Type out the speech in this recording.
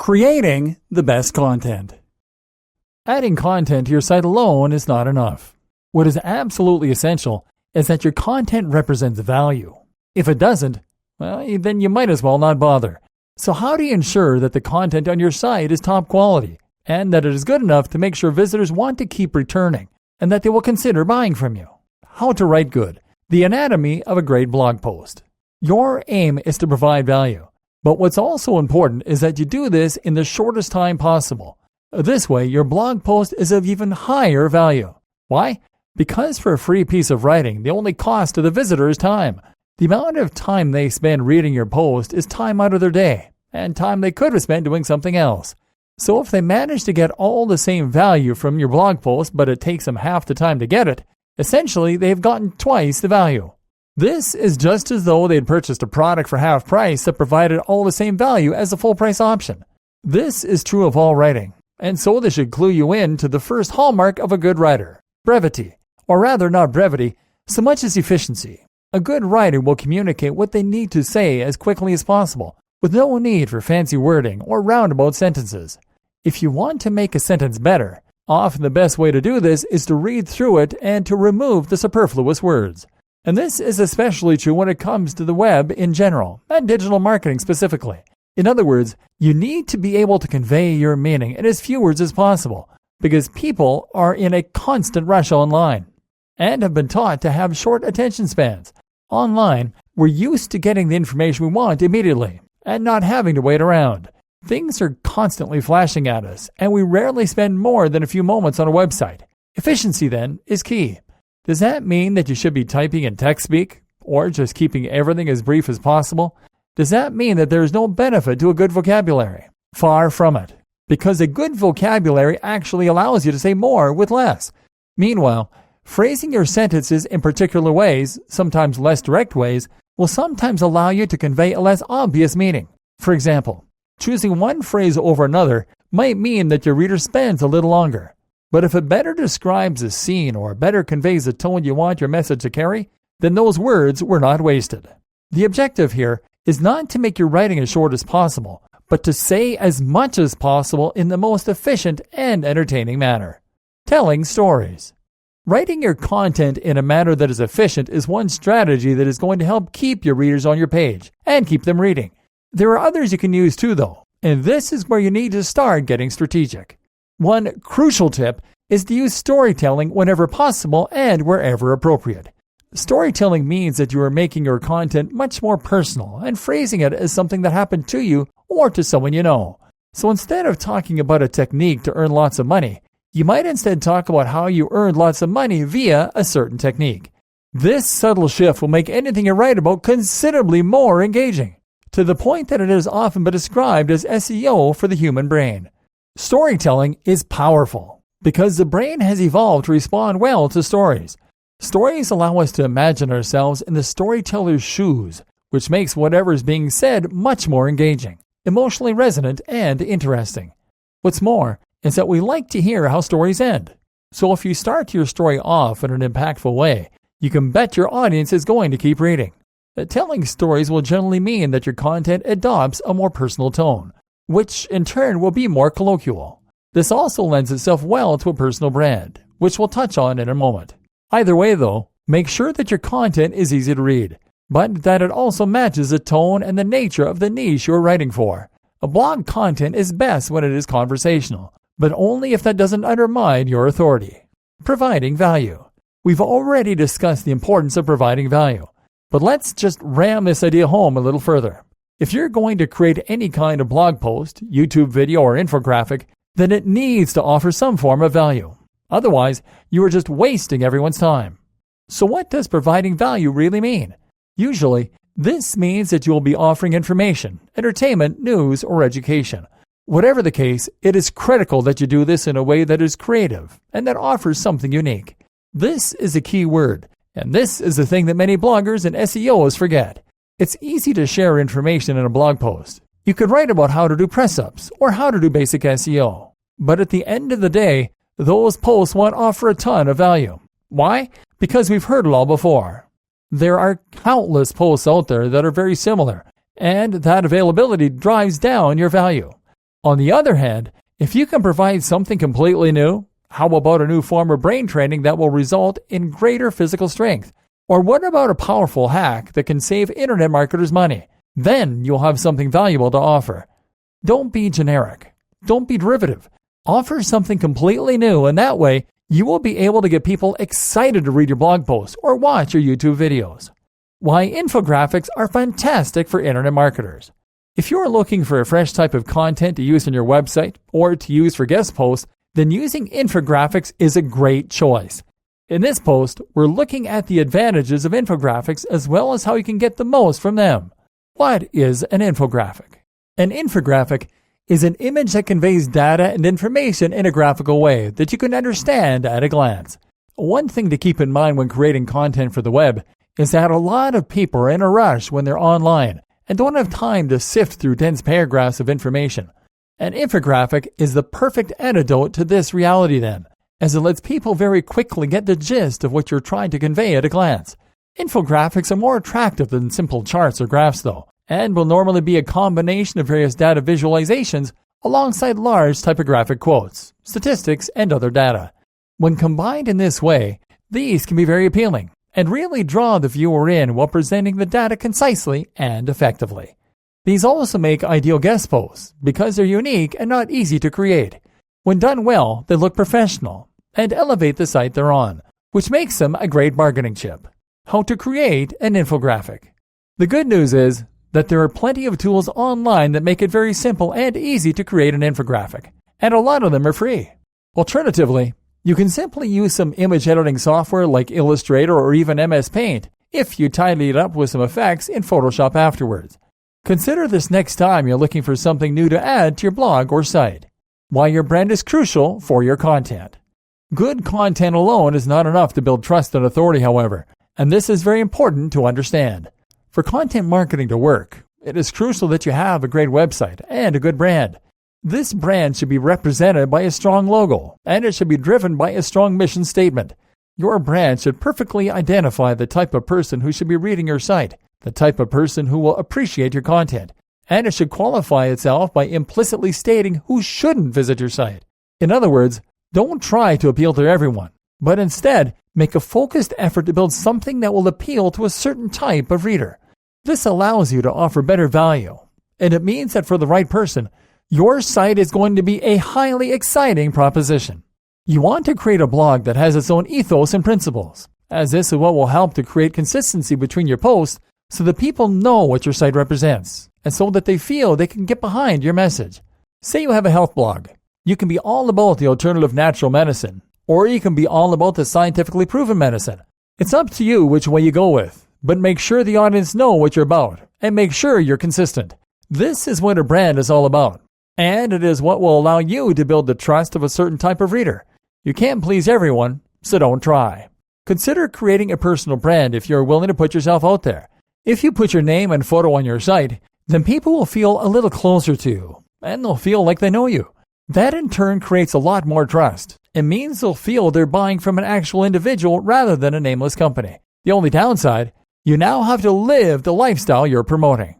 Creating the best content. Adding content to your site alone is not enough. What is absolutely essential is that your content represents value. If it doesn't, well, then you might as well not bother. So how do you ensure that the content on your site is top quality and that it is good enough to make sure visitors want to keep returning and that they will consider buying from you? How to write good. The anatomy of a great blog post. Your aim is to provide value. But what's also important is that you do this in the shortest time possible. This way, your blog post is of even higher value. Why? Because for a free piece of writing, the only cost to the visitor is time. The amount of time they spend reading your post is time out of their day, and time they could have spent doing something else. So if they manage to get all the same value from your blog post, but it takes them half the time to get it, essentially they've gotten twice the value. This is just as though they had purchased a product for half price that provided all the same value as the full price option. This is true of all writing, and so this should clue you in to the first hallmark of a good writer: brevity. Or rather, not brevity, so much as efficiency. A good writer will communicate what they need to say as quickly as possible, with no need for fancy wording or roundabout sentences. If you want to make a sentence better, often the best way to do this is to read through it and to remove the superfluous words. And this is especially true when it comes to the web in general, and digital marketing specifically. In other words, you need to be able to convey your meaning in as few words as possible, because people are in a constant rush online, and have been taught to have short attention spans. Online, we're used to getting the information we want immediately, and not having to wait around. Things are constantly flashing at us, and we rarely spend more than a few moments on a website. Efficiency, then, is key. Does that mean that you should be typing in text speak, or just keeping everything as brief as possible? Does that mean that there is no benefit to a good vocabulary? Far from it, because a good vocabulary actually allows you to say more with less. Meanwhile, phrasing your sentences in particular ways, sometimes less direct ways, will sometimes allow you to convey a less obvious meaning. For example, choosing one phrase over another might mean that your reader spends a little longer. But if it better describes a scene or better conveys the tone you want your message to carry, then those words were not wasted. The objective here is not to make your writing as short as possible, but to say as much as possible in the most efficient and entertaining manner. Telling stories. Writing your content in a manner that is efficient is one strategy that is going to help keep your readers on your page and keep them reading. There are others you can use too, though, and this is where you need to start getting strategic. One crucial tip is to use storytelling whenever possible and wherever appropriate. Storytelling means that you are making your content much more personal and phrasing it as something that happened to you or to someone you know. So instead of talking about a technique to earn lots of money, you might instead talk about how you earned lots of money via a certain technique. This subtle shift will make anything you write about considerably more engaging, to the point that it has often been described as SEO for the human brain. Storytelling is powerful because the brain has evolved to respond well to stories. Stories allow us to imagine ourselves in the storyteller's shoes, which makes whatever is being said much more engaging, emotionally resonant, and interesting. What's more is that we like to hear how stories end. So if you start your story off in an impactful way, you can bet your audience is going to keep reading. Telling stories will generally mean that your content adopts a more personal tone, which in turn will be more colloquial. This also lends itself well to a personal brand, which we'll touch on in a moment. Either way though, make sure that your content is easy to read, but that it also matches the tone and the nature of the niche you're writing for. A blog content is best when it is conversational, but only if that doesn't undermine your authority. Providing value. We've already discussed the importance of providing value, but let's just ram this idea home a little further. If you're going to create any kind of blog post, YouTube video, or infographic, then it needs to offer some form of value. Otherwise, you are just wasting everyone's time. So what does providing value really mean? Usually, this means that you will be offering information, entertainment, news, or education. Whatever the case, it is critical that you do this in a way that is creative and that offers something unique. This is a key word, and this is the thing that many bloggers and SEOs forget. It's easy to share information in a blog post. You could write about how to do press-ups or how to do basic SEO. But at the end of the day, those posts won't offer a ton of value. Why? Because we've heard it all before. There are countless posts out there that are very similar, and that availability drives down your value. On the other hand, if you can provide something completely new, how about a new form of brain training that will result in greater physical strength? Or what about a powerful hack that can save internet marketers money? Then you'll have something valuable to offer. Don't be generic. Don't be derivative. Offer something completely new, and that way you will be able to get people excited to read your blog posts or watch your YouTube videos. Why infographics are fantastic for internet marketers. If you are looking for a fresh type of content to use on your website or to use for guest posts, then using infographics is a great choice. In this post, we're looking at the advantages of infographics as well as how you can get the most from them. What is an infographic? An infographic is an image that conveys data and information in a graphical way that you can understand at a glance. One thing to keep in mind when creating content for the web is that a lot of people are in a rush when they're online and don't have time to sift through dense paragraphs of information. An infographic is the perfect antidote to this reality then, as it lets people very quickly get the gist of what you're trying to convey at a glance. Infographics are more attractive than simple charts or graphs though, and will normally be a combination of various data visualizations alongside large typographic quotes, statistics, and other data. When combined in this way, these can be very appealing and really draw the viewer in while presenting the data concisely and effectively. These also make ideal guest posts because they're unique and not easy to create. When done well, they look professional and elevate the site they're on, which makes them a great bargaining chip. How to create an infographic. The good news is that there are plenty of tools online that make it very simple and easy to create an infographic, and a lot of them are free. Alternatively, you can simply use some image editing software like Illustrator or even MS Paint if you tidy it up with some effects in Photoshop afterwards. Consider this next time you're looking for something new to add to your blog or site. Why your brand is crucial for your content. Good content alone is not enough to build trust and authority, however, and this is very important to understand. For content marketing to work, it is crucial that you have a great website and a good brand. This brand should be represented by a strong logo, and it should be driven by a strong mission statement. Your brand should perfectly identify the type of person who should be reading your site, the type of person who will appreciate your content, and it should qualify itself by implicitly stating who shouldn't visit your site. In other words, don't try to appeal to everyone, but instead make a focused effort to build something that will appeal to a certain type of reader. This allows you to offer better value, and it means that for the right person, your site is going to be a highly exciting proposition. You want to create a blog that has its own ethos and principles, as this is what will help to create consistency between your posts so that people know what your site represents, and so that they feel they can get behind your message. Say you have a health blog. You can be all about the alternative natural medicine, or you can be all about the scientifically proven medicine. It's up to you which way you go with, but make sure the audience know what you're about, and make sure you're consistent. This is what a brand is all about, and it is what will allow you to build the trust of a certain type of reader. You can't please everyone, so don't try. Consider creating a personal brand if you're willing to put yourself out there. If you put your name and photo on your site, then people will feel a little closer to you, and they'll feel like they know you. That in turn creates a lot more trust. It means they'll feel they're buying from an actual individual rather than a nameless company. The only downside, you now have to live the lifestyle you're promoting.